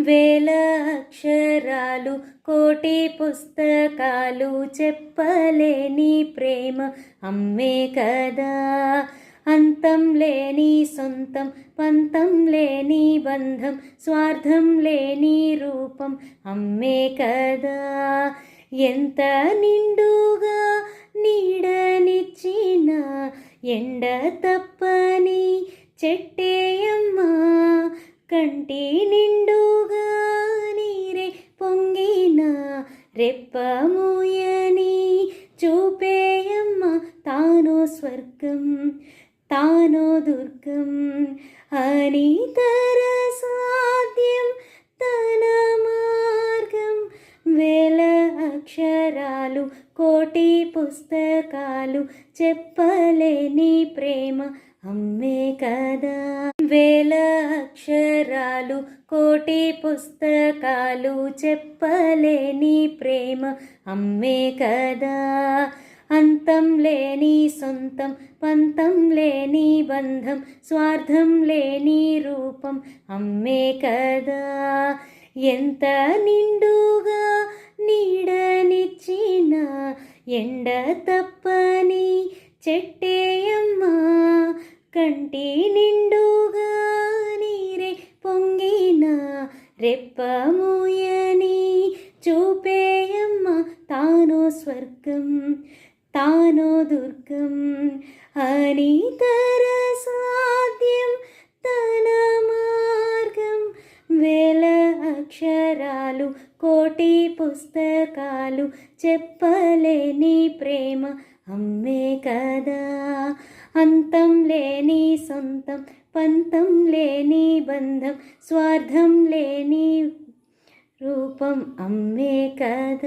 వేల అక్షరాలు కోటి పుస్తకాలు చెప్పలేని ప్రేమ అమ్మే కదా. అంతం లేని సొంతం, పంతం లేని బంధం, స్వార్థం లేని రూపం అమ్మే కదా. ఎంత నిండుగా నీడనిచ్చిన ఎండ తప్పని చెట్టేయమ్మా, కంటి నిండుగా నీరే పొంగిన రెప్పమూయని చూపేయమ్మ. తానో స్వర్గం తానో దుర్గం అని తర సాధ్యం తన మార్గం. వేల అక్షరాలు కోటి పుస్తకాలు చెప్పలేని ప్రేమ అమ్మే కదా. వేల అక్షరాలు కోటి పుస్తకాలు చెప్పలేని ప్రేమ అమ్మే కదా. అంతం లేని సొంతం, పంతం లేని బంధం, స్వార్థం లేని రూపం అమ్మే కదా. ఎంత నిండుగా నీడనిచ్చిన ఎండ తప్పని చెట్టేయమ్మా, కంటి నిండుగా నీరే పొంగిన రెప్పమూయని చూపేయమ్మ. తానో స్వర్గం తానో దుర్గం అని తర సాధ్యం తన మార్గం. వేల అక్షరాలు కోటి పుస్తకాలు చెప్పలేని ప్రేమ అమ్మే కదా. అంతం లేని సొంతం, పంతం లేని బంధం, స్వార్థం లేని రూపం అమ్మే కదా.